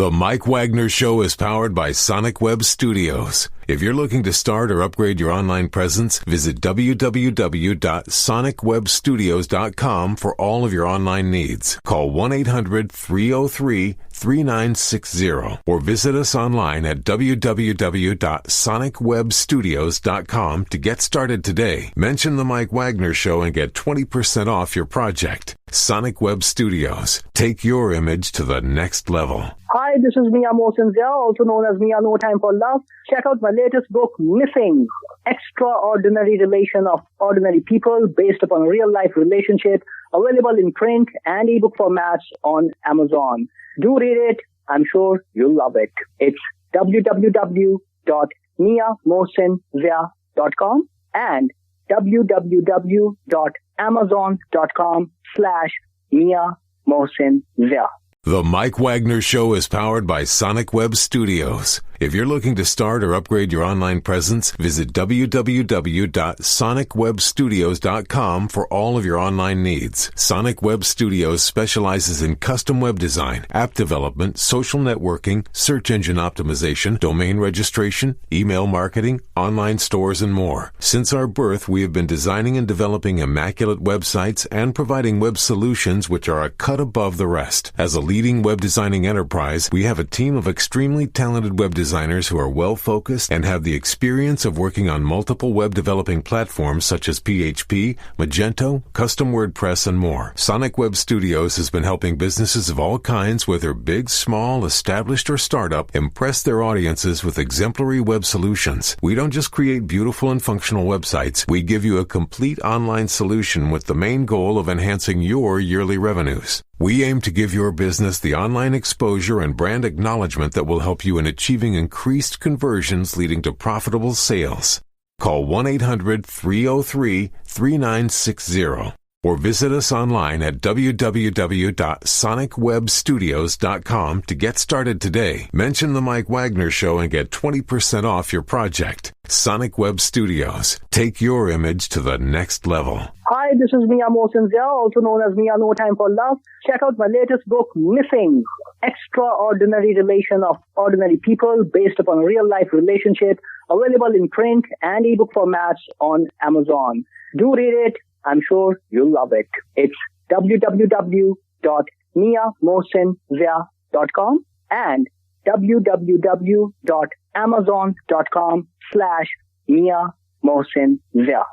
The Mike Wagner Show is powered by Sonic Web Studios. If you're looking to start or upgrade your online presence, visit www.sonicwebstudios.com for all of your online needs. Call 1-800-303-3960 or visit us online at www.sonicwebstudios.com to get started today. Mention the Mike Wagner Show and get 20% off your project. Sonic Web Studios. Take your image to the next level. Hi, this is Mia Mosinzia, also known as Mia No Time for Love. Check out my latest book, Missing, Extraordinary Relation of Ordinary People based upon a real-life relationship, available in print and ebook formats on Amazon. Do read it. I'm sure you'll love it. It's www.miamosinzia.com and www.amazon.com/Mia Mosinzia. The Mike Wagner Show is powered by Sonic Web Studios. If you're looking to start or upgrade your online presence, visit www.sonicwebstudios.com for all of your online needs. Sonic Web Studios specializes in custom web design, app development, social networking, search engine optimization, domain registration, email marketing, online stores, and more. Since our birth, we have been designing and developing immaculate websites and providing web solutions which are a cut above the rest. As a leading web designing enterprise, we have a team of extremely talented web designers who are well-focused and have the experience of working on multiple web developing platforms such as PHP, Magento, custom WordPress, and more. Sonic Web Studios has been helping businesses of all kinds, whether big, small, established, or startup, impress their audiences with exemplary web solutions. We don't just create beautiful and functional websites. We give you a complete online solution with the main goal of enhancing your yearly revenues. We aim to give your business the online exposure and brand acknowledgement that will help you in achieving increased conversions leading to profitable sales. Call 1-800-303-3960 or visit us online at www.sonicwebstudios.com to get started today. Mention the Mike Wagner Show and get 20% off your project. Sonic Web Studios. Take your image to the next level. Hi, this is Mia Mosinzia, also known as Mia No Time for Love. Check out my latest book, Missing, Extraordinary Relation of Ordinary People based upon a real-life relationship, available in print and ebook formats on Amazon. Do read it. I'm sure you'll love it. It's www.miamosinzia.com and www.amazon.com/Mia Mosinzia.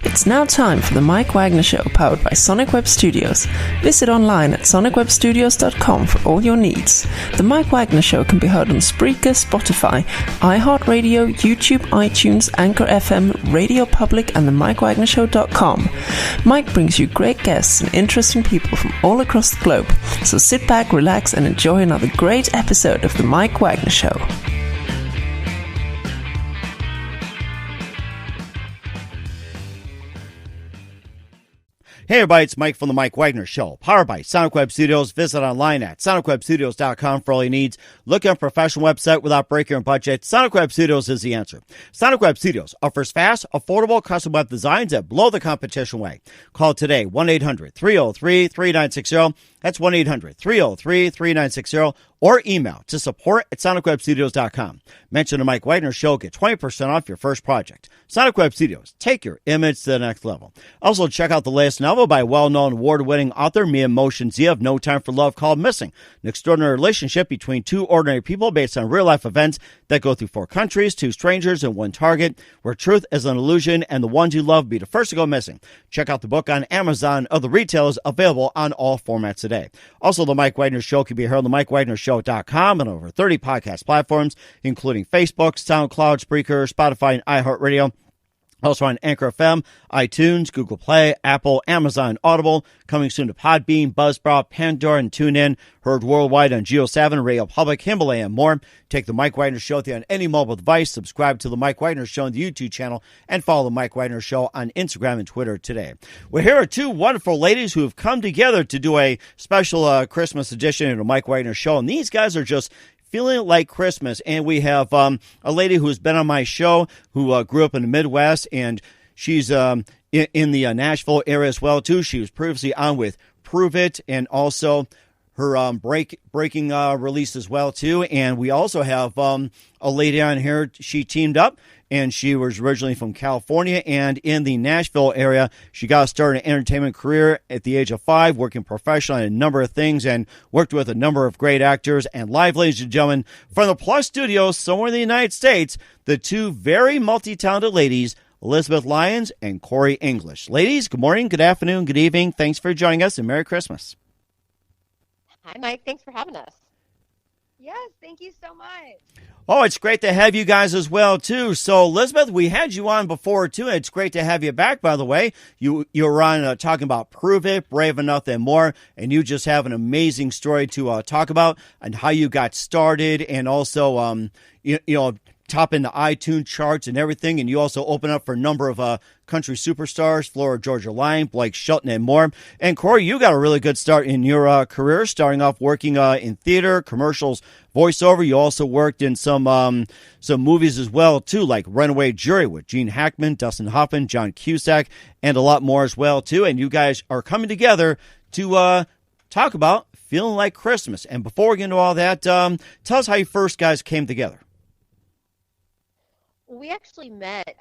It's now time for the Mike Wagner Show, powered by Sonic Web Studios. Visit online at sonicwebstudios.com for all your needs. The Mike Wagner Show can be heard on Spreaker, Spotify, iHeartRadio, YouTube, iTunes, Anchor FM, Radio Public, and themikewagnershow.com. Mike brings you great guests and interesting people from all across the globe. So sit back, relax, and enjoy another great episode of the Mike Wagner Show. Hey everybody, it's Mike from the Mike Wagner Show, powered by Sonic Web Studios. Visit online at sonicwebstudios.com for all your needs. Look at a professional website without breaking your budget. Sonic Web Studios is the answer. Sonic Web Studios offers fast, affordable custom web designs that blow the competition away. Call today, 1-800-303-3960. That's 1-800-303-3960. Or email to support@sonicwebstudios.com. Mention the Mike Wagner Show. Get 20% off your first project. Sonic Web Studios. Take your image to the next level. Also, check out the latest novel by well-known award-winning author Mia Mosinzia of No Time for Love, called Missing, an extraordinary relationship between two ordinary people based on real-life events that go through 4 countries, 2 strangers, and 1 target, where truth is an illusion and the ones you love be the first to go missing. Check out the book on Amazon. Other retailers available on all formats today. Also, the Mike Wagner Show can be heard on the MikeWagnerShow.com and over 30 podcast platforms, including Facebook, SoundCloud, Spreaker, Spotify, and iHeartRadio. Also on Anchor FM, iTunes, Google Play, Apple, Amazon, Audible, coming soon to Podbean, Buzzsprout, Pandora, and TuneIn. Heard worldwide on Geo7, Radio Public, Himalaya, and more. Take the Mike Wagner Show with you on any mobile device. Subscribe to the Mike Wagner Show on the YouTube channel, and follow the Mike Wagner Show on Instagram and Twitter today. Well, here are 2 wonderful ladies who have come together to do a special Christmas edition of the Mike Wagner Show, and these guys are just feeling like Christmas. And we have a lady who's been on my show who grew up in the Midwest, and she's in the Nashville area as well, too. She was previously on with Prove It, and also her breaking release as well too. And we also have a lady on here. She teamed up, and she was originally from California and in the Nashville area. She got started an entertainment career at the age of 5, working professionally on a number of things and worked with a number of great actors. And live, ladies and gentlemen, from the Plus Studios somewhere in the United States, the two very multi-talented ladies, Elizabeth Lyons and Corri English. Ladies, good morning, good afternoon, good evening. Thanks for joining us, and Merry Christmas. Hi, Mike. Thanks for having us. Yes, thank you so much. Oh, it's great to have you guys as well, too. So, Elizabeth, we had you on before, too. It's great to have you back, by the way. You were on talking about Prove It, Brave Enough, and more, and you just have an amazing story to talk about and how you got started, and also, top in the iTunes charts and everything. And you also open up for a number of country superstars, Florida Georgia Line, Blake Shelton, and more. And Corri, you got a really good start in your career, starting off working in theater, commercials, voiceover. You also worked in some movies as well, too, like Runaway Jury with Gene Hackman, Dustin Hoffman, John Cusack, and a lot more as well, too. And you guys are coming together to talk about Feeling Like Christmas. And before we get into all that, tell us how you first guys came together. We actually met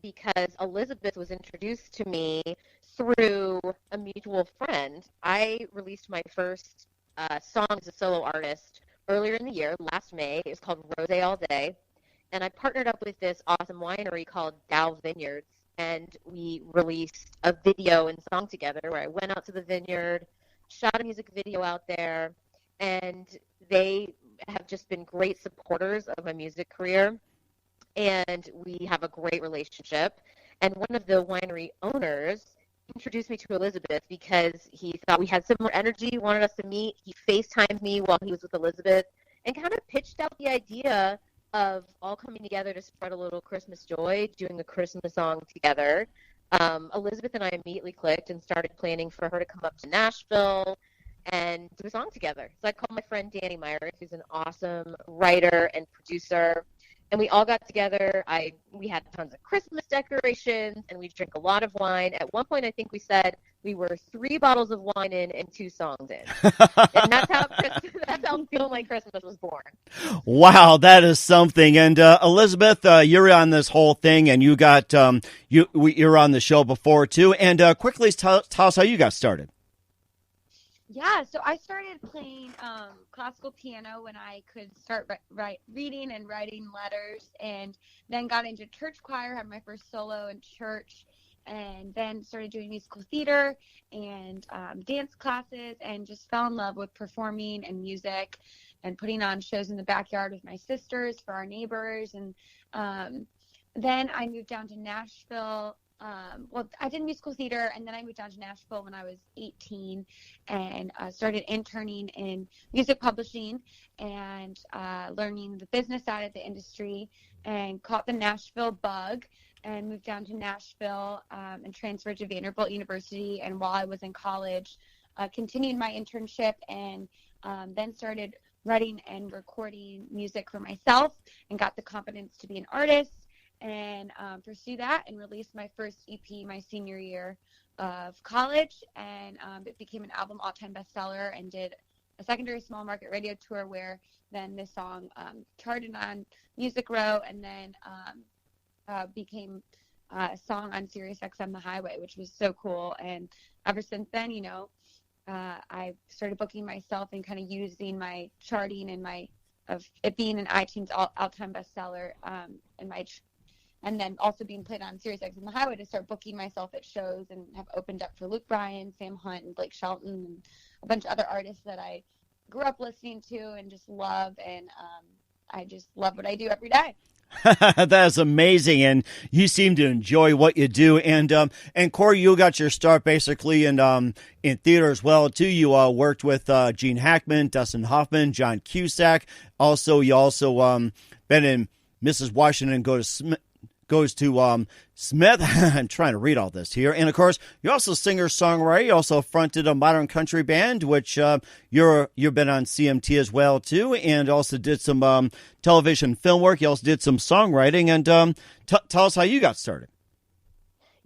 because Elizabeth was introduced to me through a mutual friend. I released my first song as a solo artist earlier in the year, last May. It was called Rosé All Day. And I partnered up with this awesome winery called Dow Vineyards. And we released a video and song together where I went out to the vineyard, shot a music video out there. And they have just been great supporters of my music career. And we have a great relationship. And one of the winery owners introduced me to Elizabeth because he thought we had similar energy, wanted us to meet. He FaceTimed me while he was with Elizabeth and kind of pitched out the idea of all coming together to spread a little Christmas joy, doing a Christmas song together. Elizabeth and I immediately clicked and started planning for her to come up to Nashville and do a song together. So I called my friend Danny Myers, who's an awesome writer and producer. And we all got together. We had tons of Christmas decorations, and we drank a lot of wine. At one point, I think we said we were 3 bottles of wine in and 2 songs in. And that's how Feeling Like Christmas was born. Wow, that is something. And Elizabeth, you're on this whole thing, and you got you're on the show before too. And quickly tell us how you got started. Yeah, so I started playing classical piano when I could start reading and writing letters, and then got into church choir, had my first solo in church, and then started doing musical theater and dance classes, and just fell in love with performing and music and putting on shows in the backyard with my sisters for our neighbors. And then I moved down to Nashville. I did musical theater, and then I moved down to Nashville when I was 18 and started interning in music publishing and learning the business side of the industry, and caught the Nashville bug and moved down to Nashville and transferred to Vanderbilt University. And while I was in college, continued my internship and then started writing and recording music for myself and got the confidence to be an artist. And pursue that and released my first EP my senior year of college, and it became an album all-time bestseller, and did a secondary small market radio tour where then this song charted on Music Row, and then became a song on Sirius XM The Highway, which was so cool. And ever since then, I started booking myself and kind of using my charting and of it being an iTunes all-time bestseller and then also being played on Sirius XM The Highway to start booking myself at shows, and have opened up for Luke Bryan, Sam Hunt, and Blake Shelton, and a bunch of other artists that I grew up listening to and just love. And I just love what I do every day. That's amazing, and you seem to enjoy what you do. And Corri, you got your start basically in theater as well too. You worked with Gene Hackman, Dustin Hoffman, John Cusack. You also been in Mrs. Washington Goes to Smith. I'm trying to read all this here. And, of course, you're also a singer-songwriter. You also fronted a modern country band, which you've been on CMT as well, too, and also did some television film work. You also did some songwriting. And tell us how you got started.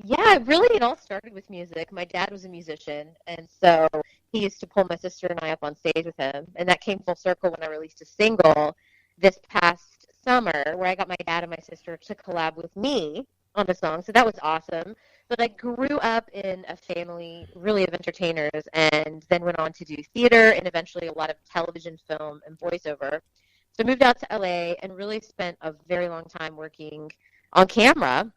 Yeah, really, it all started with music. My dad was a musician, and so he used to pull my sister and I up on stage with him. And that came full circle when I released a single this past summer where I got my dad and my sister to collab with me on the song. So that was awesome. But I grew up in a family really of entertainers and then went on to do theater and eventually a lot of television, film, and voiceover. So I moved out to LA and really spent a very long time working on camera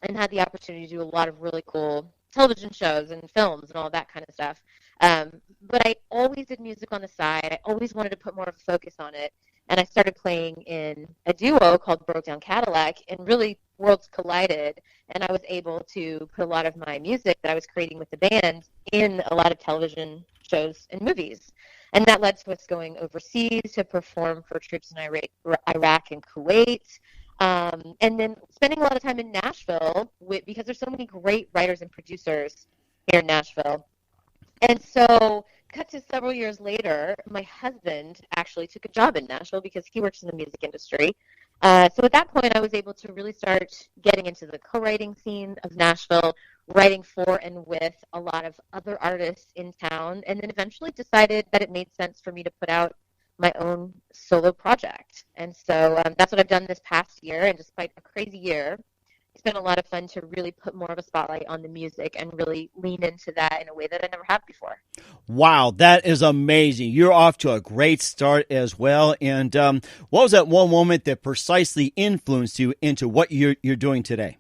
and had the opportunity to do a lot of really cool television shows and films and all that kind of stuff. But I always did music on the side. I always wanted to put more of a focus on it. And I started playing in a duo called Broke Down Cadillac, and really worlds collided. And I was able to put a lot of my music that I was creating with the band in a lot of television shows and movies. And that led to us going overseas to perform for troops in Iraq and Kuwait. And then spending a lot of time in Nashville because there's so many great writers and producers here in Nashville. And so cut to several years later, my husband actually took a job in Nashville because he works in the music industry. So at that point, I was able to really start getting into the co-writing scene of Nashville, writing for and with a lot of other artists in town, and then eventually decided that it made sense for me to put out my own solo project. And so that's what I've done this past year, and despite a crazy year, it's been a lot of fun to really put more of a spotlight on the music and really lean into that in a way that I never have before. Wow, that is amazing. You're off to a great start as well. And what was that one moment that precisely influenced you into what you're doing today?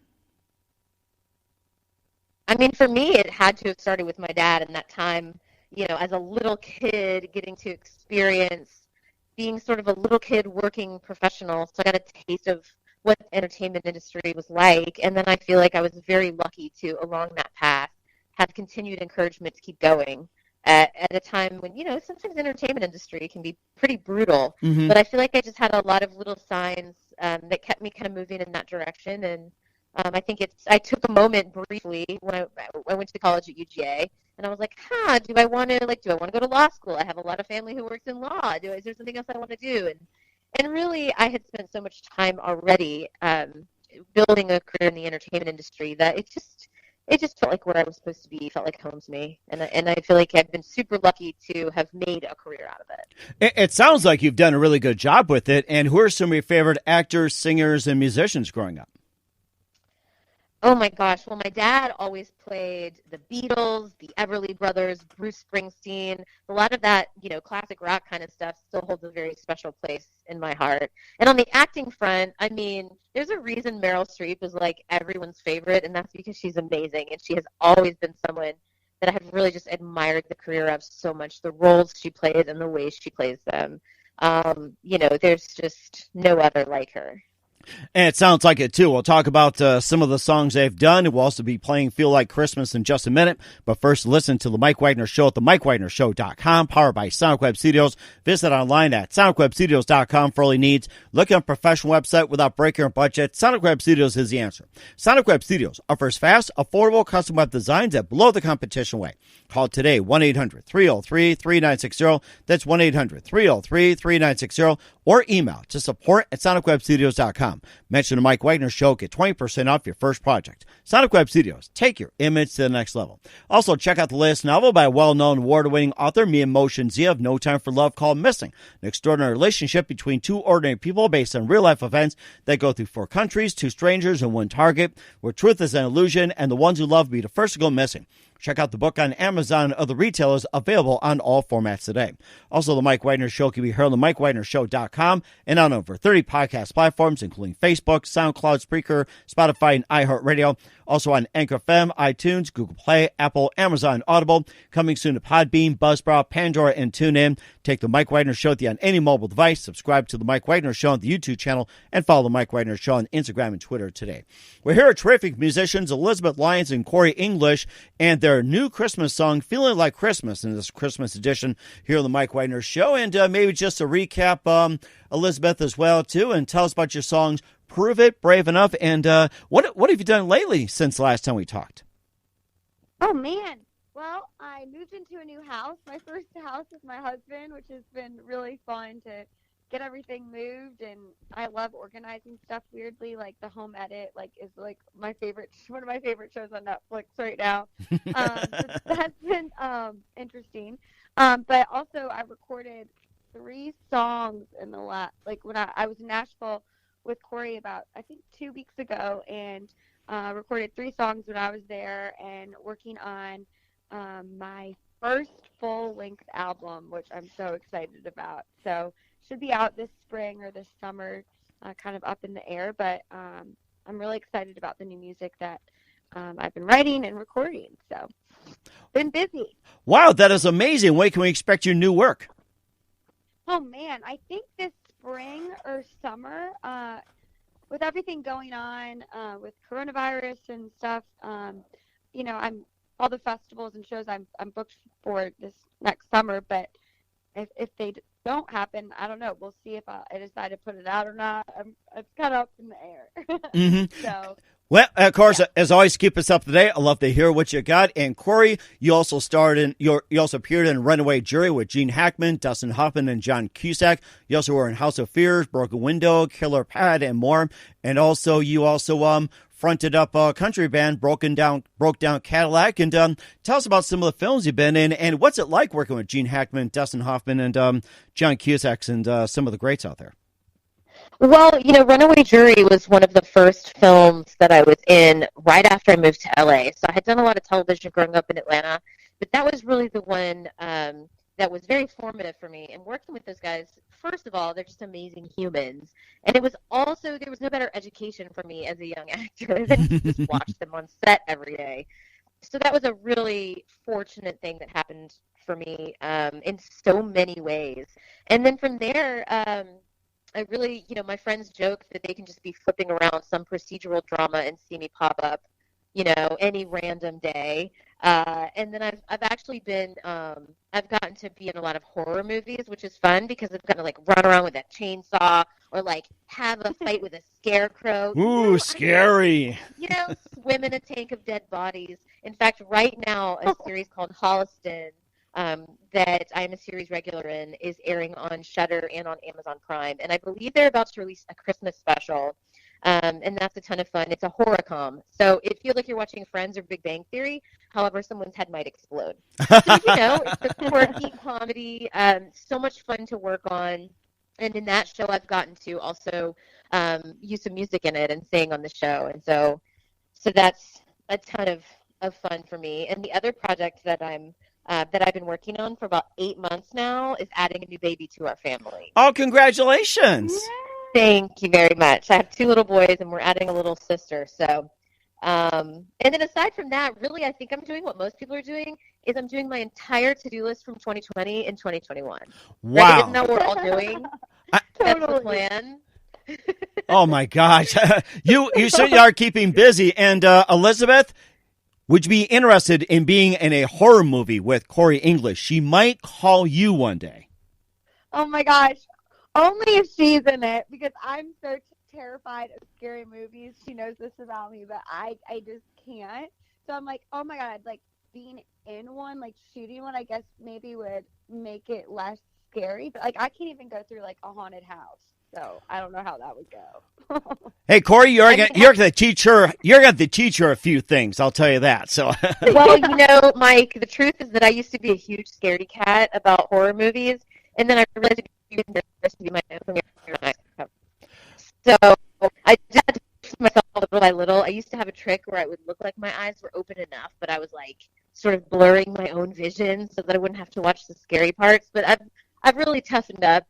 I mean, for me, it had to have started with my dad and that time, as a little kid getting to experience being sort of a little kid working professional. So I got a taste of what the entertainment industry was like. And then I feel like I was very lucky to, along that path, have continued encouragement to keep going at a time when, sometimes the entertainment industry can be pretty brutal. Mm-hmm. But I feel like I just had a lot of little signs that kept me kind of moving in that direction. And I think I took a moment briefly when I went to college at UGA, and I was like, do I want to go to law school? I have a lot of family who works in law. Is there something else I want to do? And really, I had spent so much time already building a career in the entertainment industry that it just felt like where I was supposed to be. It felt like home to me. And I feel like I've been super lucky to have made a career out of it. It sounds like you've done a really good job with it. And who are some of your favorite actors, singers, and musicians growing up? Oh my gosh. Well, my dad always played the Beatles, the Everly Brothers, Bruce Springsteen. A lot of that, classic rock kind of stuff still holds a very special place in my heart. And on the acting front, I mean, there's a reason Meryl Streep is like everyone's favorite, and that's because she's amazing. And she has always been someone that I have really just admired the career of so much, the roles she plays and the ways she plays them. There's just no other like her. And it sounds like it, too. We'll talk about some of the songs they've done. We'll also be playing Feel Like Christmas in just a minute. But first, listen to The Mike Wagner Show at themikewagnershow.com, powered by Sonic Web Studios. Visit online at sonicwebstudios.com for all your needs. Look at a professional website without breaking your budget. Sonic Web Studios is the answer. Sonic Web Studios offers fast, affordable custom web designs that blow the competition away. Call today, 1-800-303-3960. That's 1-800-303-3960. Or email to support@sonicwebstudios.com. Mention the Mike Wagner Show. Get 20% off your first project. Sonic Web Studios. Take your image to the next level. Also, check out the latest novel by well-known award-winning author Mia Motion Zia of No Time for Love called Missing, an extraordinary relationship between two ordinary people based on real-life events that go through 4 countries, 2 strangers, and 1 target, where truth is an illusion and the ones who love be the first to go missing. Check out the book on Amazon and other retailers, available on all formats today. Also, The Mike Wagner Show can be heard on themikewagnershow.com and on over 30 podcast platforms, including Facebook, SoundCloud, Spreaker, Spotify, and iHeartRadio. Also on Anchor FM, iTunes, Google Play, Apple, Amazon, Audible. Coming soon to Podbean, Buzzsprout, Pandora, and TuneIn. Take The Mike Wagner Show on any mobile device. Subscribe to The Mike Wagner Show on the YouTube channel, and follow The Mike Wagner Show on Instagram and Twitter today. We're here at terrific musicians Elizabeth Lyons and Corri English, and their new Christmas song, Feelin Like Christmas, in this Christmas edition here on The Mike Wagner Show. And maybe just to recap, Elizabeth, as well, too, and tell us about your songs, Prove It, Brave Enough, and what have you done lately since the last time we talked? Oh, man. Well, I moved into a new house, my first house with my husband, which has been really fun to get everything moved, and I love organizing stuff weirdly. Like the home edit, like is like one of my favorite shows on Netflix right now. So that's been interesting. But also I recorded 3 songs in the when I was in Nashville with Corri about I think 2 weeks ago, and recorded 3 songs when I was there, and working on my first full-length album, which I'm so excited about. So should be out this spring or this summer, kind of up in the air. But I'm really excited about the new music that I've been writing and recording. So been busy. Wow, that is amazing. When can we expect your new work? Oh, man, I think this spring or summer, with everything going on with coronavirus and stuff, I'm all the festivals and shows I'm booked for this next summer. But if they don't happen, I don't know. We'll see if I decide to put it out or not. It's kind of up in the air. Mm-hmm. So. Well, of course, as always, keep us up to date. I love to hear what you got. And Corri, you also appeared in Runaway Jury with Gene Hackman, Dustin Hoffman, and John Cusack. You also were in House of Fears, Broken Window, Killer Pad, and more. And also, you fronted up a country band, Broke Down Cadillac. And tell us about some of the films you've been in, and what's it like working with Gene Hackman, Dustin Hoffman, and John Cusack, and some of the greats out there. Well, Runaway Jury was one of the first films that I was in right after I moved to LA. So I had done a lot of television growing up in Atlanta, but that was really the one that was very formative for me. And working with those guys, first of all, they're just amazing humans. And it was also, there was no better education for me as a young actor than to just watch them on set every day. So that was a really fortunate thing that happened for me in so many ways. And then from there, I really, my friends joke that they can just be flipping around some procedural drama and see me pop up, any random day. And then I've actually been, I've gotten to be in a lot of horror movies, which is fun because I've gotten to run around with a chainsaw or have a fight with a scarecrow. Ooh, scary. Swim in a tank of dead bodies. In fact, right now, a series called Holliston, that I'm a series regular in, is airing on Shudder and on Amazon Prime. And I believe they're about to release a Christmas special, and that's a ton of fun. It's a horror-com. So it feels like you're watching Friends or Big Bang Theory. However, someone's head might explode. So, it's a quirky comedy, so much fun to work on. And in that show, I've gotten to also use some music in it and sing on the show. And so that's a ton of fun for me. And the other project that I've been working on for about 8 months now is adding a new baby to our family. Oh, congratulations. Yay. Thank you very much. I have 2 little boys, and we're adding a little sister. So, and then aside from that, really, I think I'm doing what most people are doing, is I'm doing my entire to-do list from 2020 and 2021. Wow. Right? Isn't that what we're all doing? That's the plan. Oh, my gosh. You certainly are keeping busy. And Elizabeth, would you be interested in being in a horror movie with Corri English? She might call you one day. Oh, my gosh. Only if she's in it, because I'm so terrified of scary movies. She knows this about me, but I just can't. So I'm like, oh, my God, being in one, shooting one, I guess maybe would make it less scary. But, I can't even go through, a haunted house. So I don't know how that would go. Hey, Corri, you're gonna teach her. You're gonna teach her a few things. I'll tell you that. So. Well, Mike, the truth is that I used to be a huge scaredy cat about horror movies, and then I realized it to be my own. So I just had to push myself little by little. I used to have a trick where I would look like my eyes were open enough, but I was sort of blurring my own vision so that I wouldn't have to watch the scary parts. But I've really toughened up,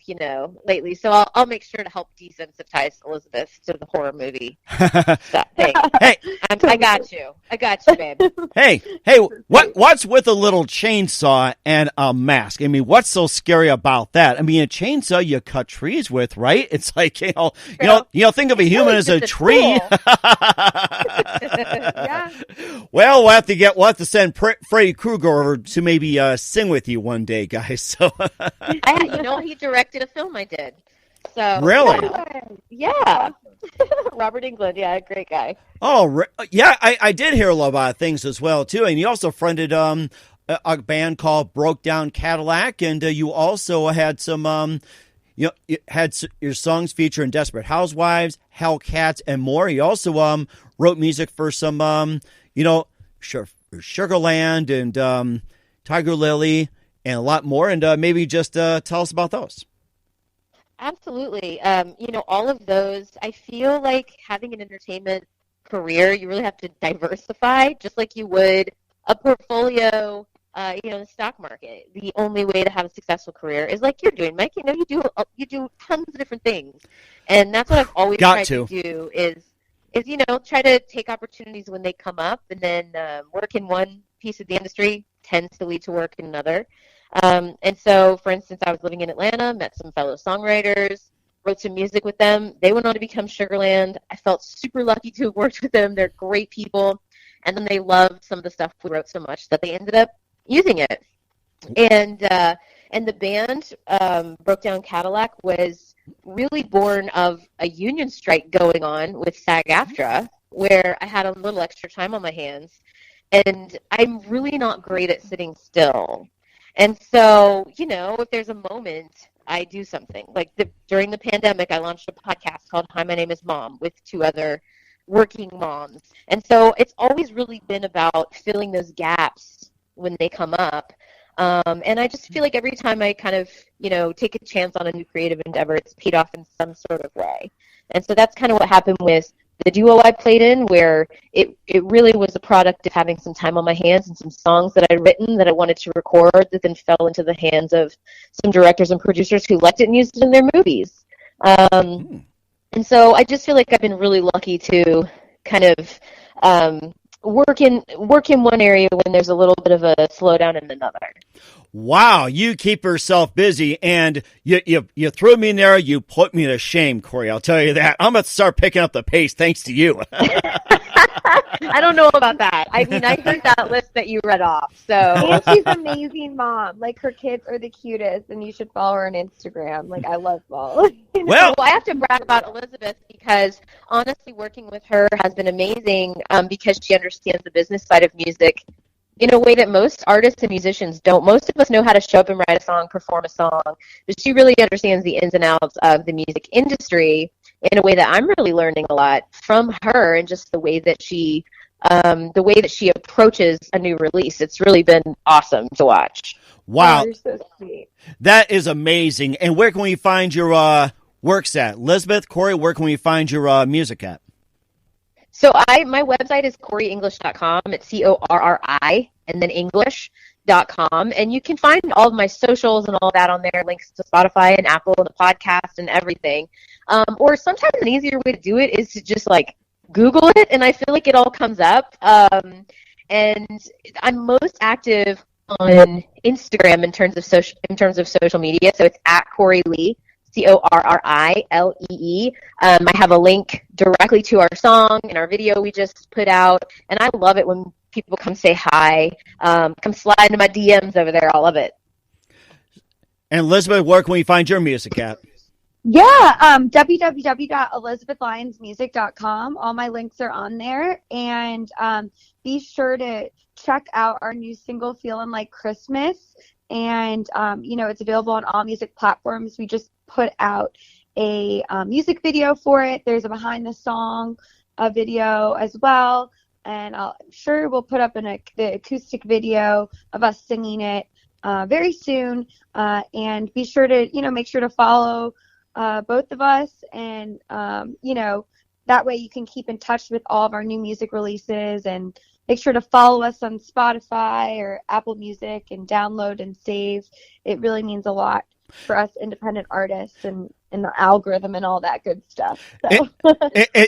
lately. So I'll make sure to help desensitize Elizabeth to the horror movie stuff. Hey, I got you. Babe. Hey, what's with a little chainsaw and a mask? I mean, what's so scary about that? I mean, a chainsaw you cut trees with, right? It's like, think of a human as a tree. Yeah. Well, we'll have to send Freddy Krueger over to maybe sing with you one day, guys. So. He directed a film I did. So really? Yeah. Robert Englund, yeah, great guy. Oh, yeah, I did hear a lot about things as well, too. And you also fronted a band called Broke Down Cadillac, and you also had some, you know, you had your songs featuring Desperate Housewives, Hellcats, and more. You also wrote music for some, Sugarland and Tiger Lily and a lot more. And maybe just tell us about those. Absolutely. All of those, I feel like having an entertainment career, you really have to diversify, just like you would a portfolio, in the stock market. The only way to have a successful career is like you're doing, Mike. You do tons of different things, and that's what I've always tried to do is try to take opportunities when they come up, and then work in one piece of the industry tends to lead to work in another. And so, for instance, I was living in Atlanta, met some fellow songwriters, wrote some music with them. They went on to become Sugarland. I felt super lucky to have worked with them. They're great people. And then they loved some of the stuff we wrote so much that they ended up using it. And the band, Broke Down Cadillac, was really born of a union strike going on with SAG-AFTRA, where I had a little extra time on my hands. And I'm really not great at sitting still. And so, if there's a moment, I do something. Like during the pandemic, I launched a podcast called Hi, My Name is Mom with 2 other working moms. And so it's always really been about filling those gaps when they come up. And I just feel like every time I kind of, take a chance on a new creative endeavor, it's paid off in some sort of way. And so that's kind of what happened with the duo I played in, where it really was a product of having some time on my hands and some songs that I'd written that I wanted to record that then fell into the hands of some directors and producers who liked it and used it in their movies. And so I just feel like I've been really lucky to kind of work in one area when there's a little bit of a slowdown in another. Wow, you keep yourself busy, and you threw me in there. You put me to shame, Corri. I'll tell you that. I'm going to start picking up the pace thanks to you. I don't know about that. I mean, I heard that list that you read off. So, and she's an amazing mom. Like, her kids are the cutest, and you should follow her on Instagram. Like, I love Paul. Well, I have to brag about Elizabeth because honestly, working with her has been amazing because she understands the business side of music in a way that most artists and musicians don't. Most of us know how to show up and write a song, perform a song, but she really understands the ins and outs of the music industry in a way that I'm really learning a lot from her, and just the way that she approaches a new release. It's really been awesome to watch. Wow. Oh, you're so sweet. That is amazing. And where can we find your works at? Elizabeth, Corri, where can we find your music at? So my website is corrienglish.com. It's CORRI and then English.com. And you can find all of my socials and all that on there, links to Spotify and Apple and the podcast and everything. Or sometimes an easier way to do it is to just like Google it, and I feel like it all comes up. And I'm most active on Instagram in terms of social media. So it's at Corri Lee. CORRILEE. I have a link directly to our song and our video we just put out, and I love it when people come say hi, come slide into my DMs over there. I love it. And Elizabeth, where can we find your music at? Yeah, www.elizabethlyonsmusic.com. All my links are on there, and be sure to check out our new single, Feelin Like Christmas. And, it's available on all music platforms. We just put out a music video for it. There's a behind the song video as well. And I'm sure we'll put up the acoustic video of us singing it very soon. And be sure to, make sure to follow both of us. And, that way you can keep in touch with all of our new music releases, and make sure to follow us on Spotify or Apple Music and download and save. It really means a lot for us independent artists and the algorithm and all that good stuff. So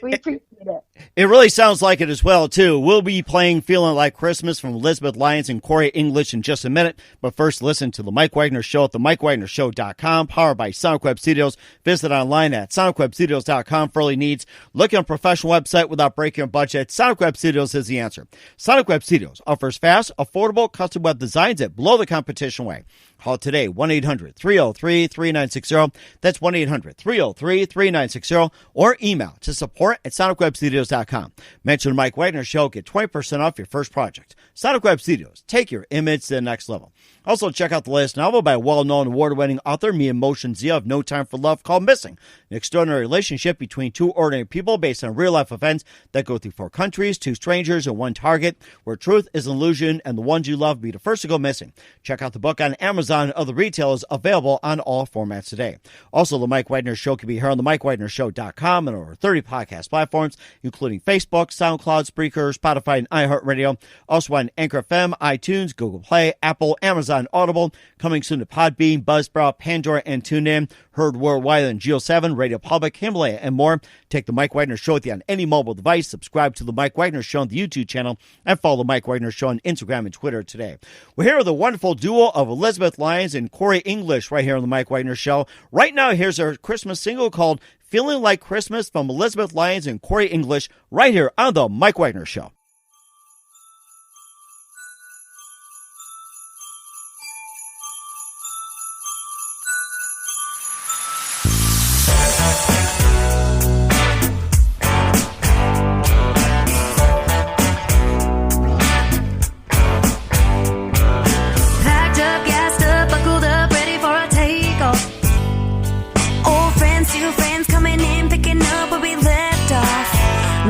we appreciate it. It really sounds like it as well, too. We'll be playing Feelin Like Christmas from Elizabeth Lyons and Corri English in just a minute. But first, listen to The Mike Wagner Show at themikewagnershow.com, powered by Sonic Web Studios. Visit online at sonicwebstudios.com for all your needs. Looking at a professional website without breaking your budget? Sonic Web Studios is the answer. Sonic Web Studios offers fast, affordable, custom web designs that blow the competition away. Call today, 1-800-303-3960. That's 1-800 1-800-303-3960 or email to support@sonicwebstudios.com. Mention the Mike Wagner Show, get 20% off your first project. Sonic Web Studios, take your image to the next level. Also, check out the latest novel by well-known award-winning author Mia Motion Zia of No Time for Love called Missing, an extraordinary relationship between two ordinary people based on real-life events that go through 4 countries, 2 strangers, and 1 target, where truth is an illusion and the ones you love be the first to go missing. Check out the book on Amazon and other retailers, available on all formats today. Also, The Mike Wagner Show can be heard on themikewagnershow.com and over 30 podcast platforms, including Facebook, SoundCloud, Spreaker, Spotify, and iHeartRadio. Also on Anchor FM, iTunes, Google Play, Apple, Amazon, Audible, coming soon to Podbean, Buzzsprout, Pandora, and TuneIn. Heard worldwide on Geo7, Radio Public, Himalaya, and more. Take The Mike Wagner Show with you on any mobile device. Subscribe to The Mike Wagner Show on the YouTube channel and follow The Mike Wagner Show on Instagram and Twitter today. We're here with the wonderful duo of Elizabeth Lyons and Corri English right here on The Mike Wagner Show. Right now, here's our Christmas single called Feeling Like Christmas from Elizabeth Lyons and Corri English right here on The Mike Wagner Show.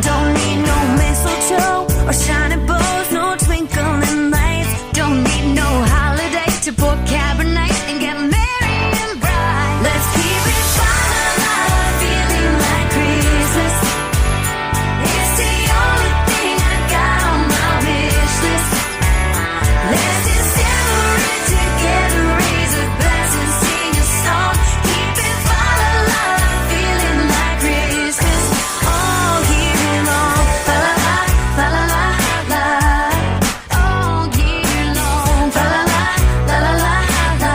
Don't need no mistletoe or shiny bows, no twinkling lights. Don't need no holiday to pour Cabernet and get merry and bright. Let's keep it fun alive, feeling like Christmas. It's the only thing I got on my wish list. Let's just savor it together, raise a glass and sing a song. Keep it fun alive, feeling like Christmas. All year long, fa la la, fa la la la. All year long, fa la la, la la la la.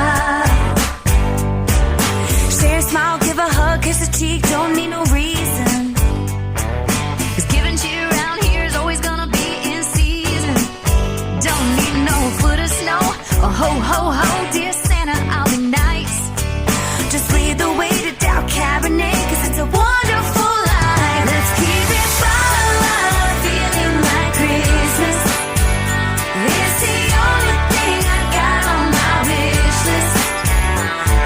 Share a smile, give a hug, kiss a cheek, don't need no reason. 'Cause giving cheer around here is always gonna be in season. Don't need no foot of snow or ho ho ho, dear Santa, I'll be nice. Just lead the way to Dow Cabernet, 'cause it's a wonderful life. Let's keep it fun alive, feeling like Christmas. It's the only thing I got on my wish list.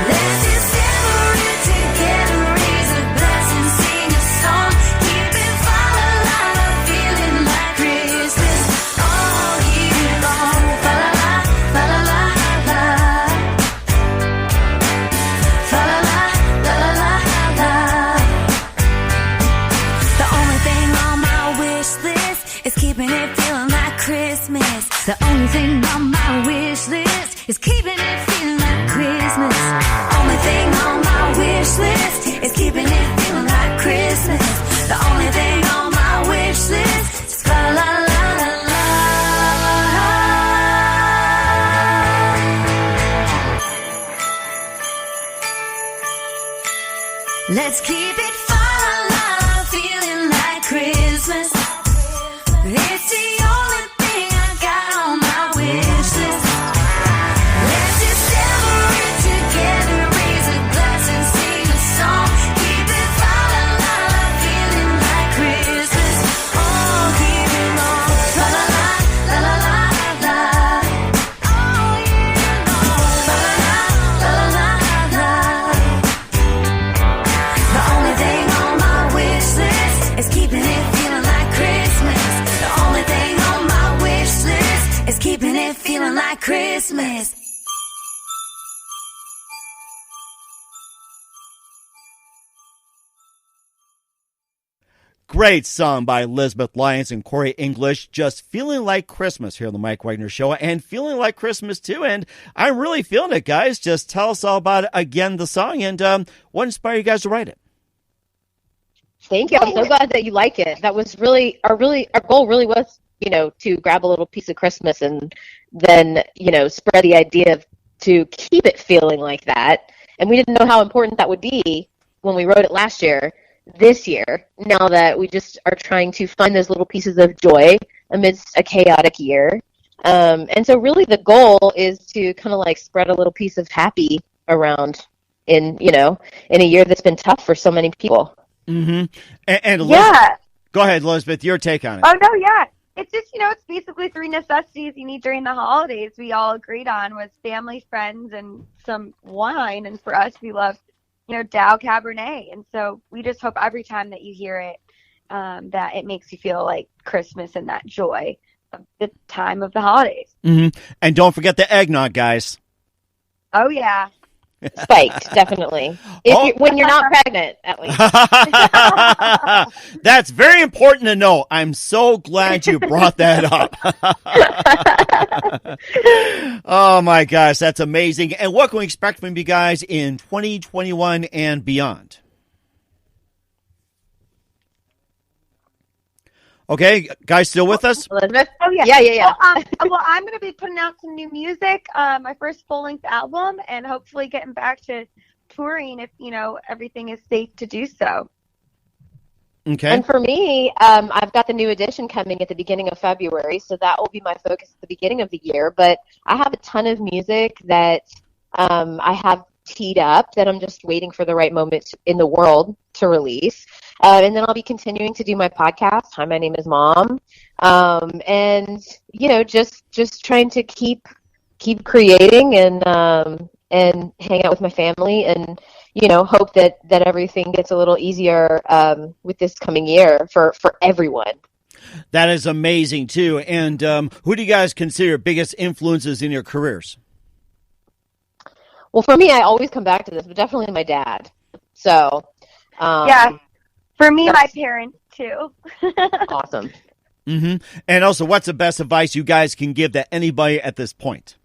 Let's just savor it together, raise a glass and sing a song. Keep it fun alive, feeling like Christmas. All year long, fa la la, fa la la la. Fa la la, la la la la. The only thing on my wish list is keeping it feeling like Christmas. The only thing on my wish list is keeping it feeling like Christmas. Only thing on my wish list is keeping it feeling like Christmas. The only thing on my wish list is fa la la la la. Let's keep it fun alive, feeling like Christmas. It's the only thing I got on my wish list. Let's just savor it together, raise a glass and sing a song. Keep it fun alive, feeling like Christmas. All year long, la la la, la la la la. All year long, la la la, la la la. The only thing on my wish list is keeping it feeling like Christmas. The only thing on my wish list is keeping it feeling like Christmas. Great song by Elizabeth Lyons and Corri English. Just feeling like Christmas here on the Mike Wagner Show, and feeling like Christmas too. And I'm really feeling it, guys. Just tell us all about it again, the song, and what inspired you guys to write it? Thank you. I'm so glad that you like it. That was our goal really was, to grab a little piece of Christmas and then, spread the idea to keep it feeling like that. And we didn't know how important that would be when we wrote it last year. This year, now that we just are trying to find those little pieces of joy amidst a chaotic year. And so really the goal is to kind of like spread a little piece of happy around in a year that's been tough for so many people. Mm-hmm. And Yeah. go ahead, Elizabeth, your take on it. Oh, no, yeah. It's just, it's basically 3 necessities you need during the holidays we all agreed on was family, friends, and some wine. And for us, we love, Dow Cabernet. And so we just hope every time that you hear it, that it makes you feel like Christmas and that joy of the time of the holidays. Mm-hmm. And don't forget the eggnog, guys. Oh, yeah. Spiked, definitely. When you're not pregnant, at least. That's very important to know. I'm so glad you brought that up. Oh my gosh, that's amazing. And what can we expect from you guys in 2021 and beyond? Okay, guys, still with us? Elizabeth? Oh, yeah. Yeah. Well, I'm going to be putting out some new music, my first full-length album, and hopefully getting back to touring if, everything is safe to do so. Okay. And for me, I've got the new edition coming at the beginning of February, so that will be my focus at the beginning of the year. But I have a ton of music that I have teed up that I'm just waiting for the right moment in the world to release. And then I'll be continuing to do my podcast. Hi, my name is Mom. And, just trying to keep creating and hang out with my family and, hope that everything gets a little easier with this coming year for everyone. That is amazing, too. And who do you guys consider your biggest influences in your careers? Well, for me, I always come back to this, but definitely my dad. So, yeah, for me, my parents, too. Awesome. Mm-hmm. And also, what's the best advice you guys can give to anybody at this point?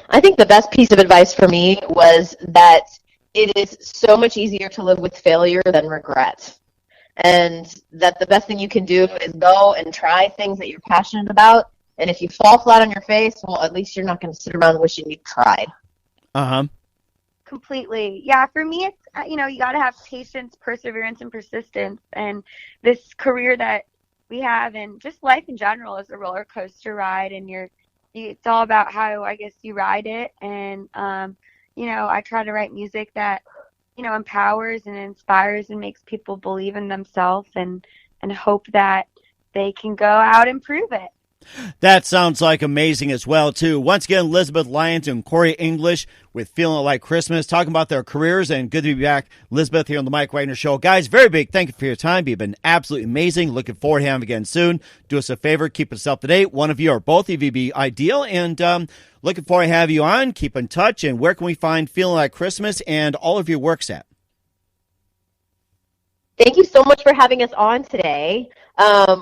I think the best piece of advice for me was that it is so much easier to live with failure than regret. And that the best thing you can do is go and try things that you're passionate about. And if you fall flat on your face, well, at least you're not going to sit around wishing you'd tried. Uh-huh. Completely. Yeah, for me, it's, you got to have patience, perseverance, and persistence. And this career that we have and just life in general is a roller coaster ride. And it's all about how, I guess, you ride it. And, I try to write music that, empowers and inspires and makes people believe in themselves and hope that they can go out and prove it. That sounds like amazing as well, too. Once again, Elizabeth Lyons and Corri English with Feelin Like Christmas, talking about their careers, and good to be back, Elizabeth, here on the Mike Wagner Show. Guys, very big thank you for your time. You've been absolutely amazing. Looking forward to having you again soon. Do us a favor, keep us up to date. One of you or both of you be ideal, and looking forward to have you on. Keep in touch, and where can we find Feelin Like Christmas and all of your works at? Thank you so much for having us on today.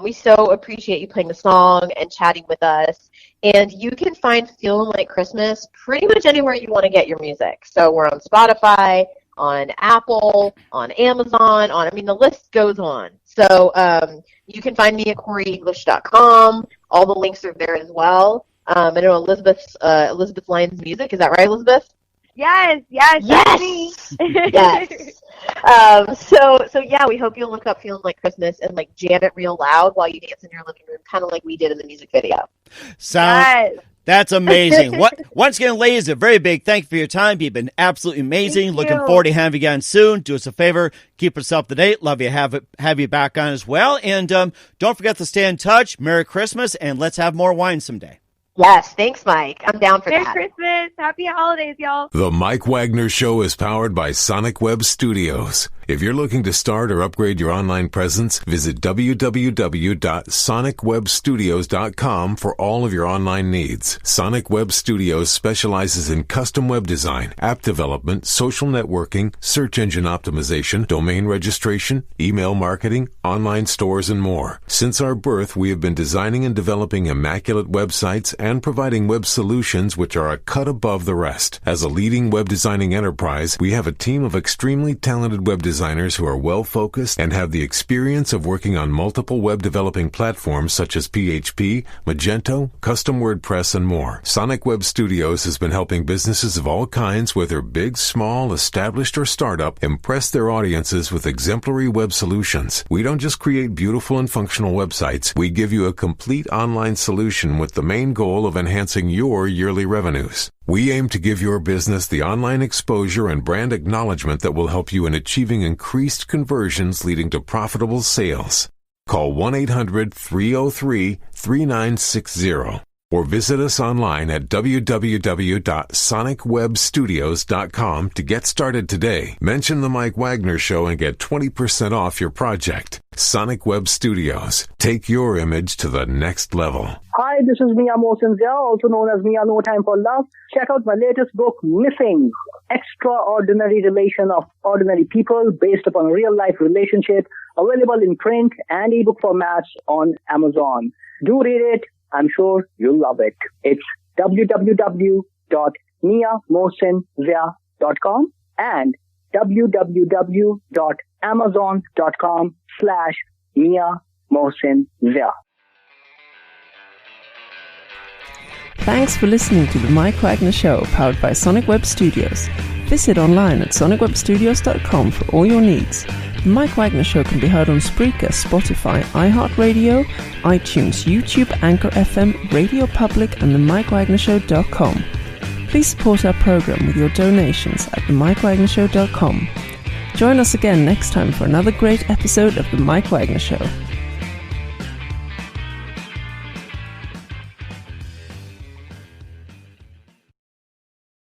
We so appreciate you playing the song and chatting with us. And you can find Feelin Like Christmas pretty much anywhere you want to get your music. So we're on Spotify, on Apple, on Amazon, the list goes on. So you can find me at CorriEnglish.com. All the links are there as well. I know Elizabeth Lyons' music. Is that right, Elizabeth? Yes. Yes. So yeah, we hope you'll look up Feelin Like Christmas and jam it real loud while you dance in your living room, kind of like we did in the music video. That's amazing. Once again, ladies, a very big thank you for your time. You've been absolutely amazing. Looking forward to having you again soon. Do us a favor, keep us up to date. Love you have you back on as well. And don't forget to stay in touch. Merry Christmas, and let's have more wine someday. Yes, thanks, Mike. I'm down for Merry that. Merry Christmas. Happy holidays, y'all. The Mike Wagner Show is powered by Sonic Web Studios. If you're looking to start or upgrade your online presence, visit www.sonicwebstudios.com for all of your online needs. Sonic Web Studios specializes in custom web design, app development, social networking, search engine optimization, domain registration, email marketing, online stores, and more. Since our birth, we have been designing and developing immaculate websites and providing web solutions which are a cut above the rest. As a leading web designing enterprise, we have a team of extremely talented web designers who are well-focused and have the experience of working on multiple web developing platforms such as PHP, Magento, custom WordPress, and more. Sonic Web Studios has been helping businesses of all kinds, whether big, small, established, or startup, impress their audiences with exemplary web solutions. We don't just create beautiful and functional websites. We give you a complete online solution with the main goal of enhancing your yearly revenues. We aim to give your business the online exposure and brand acknowledgement that will help you in achieving increased conversions leading to profitable sales. Call 1-800-303-3960 or visit us online at www.sonicwebstudios.com to get started today. Mention The Mike Wagner Show and get 20% off your project. Sonic Web Studios. Take your image to the next level. Hi, this is Mia Mosinzia, also known as Mia No Time for Love. Check out my latest book, Missing, Extraordinary Relation of Ordinary People based upon a real-life relationship, available in print and ebook formats on Amazon. Do read it. I'm sure you'll love it. It's www.miamosinzia.com and www.amazon.com/miamosinzia. Thanks for listening to The Mike Wagner Show, powered by Sonic Web Studios. Visit online at sonicwebstudios.com for all your needs. The Mike Wagner Show can be heard on Spreaker, Spotify, iHeartRadio, iTunes, YouTube, Anchor FM, Radio Public, and themikewagnershow.com. Please support our program with your donations at themikewagnershow.com. Join us again next time for another great episode of The Mike Wagner Show.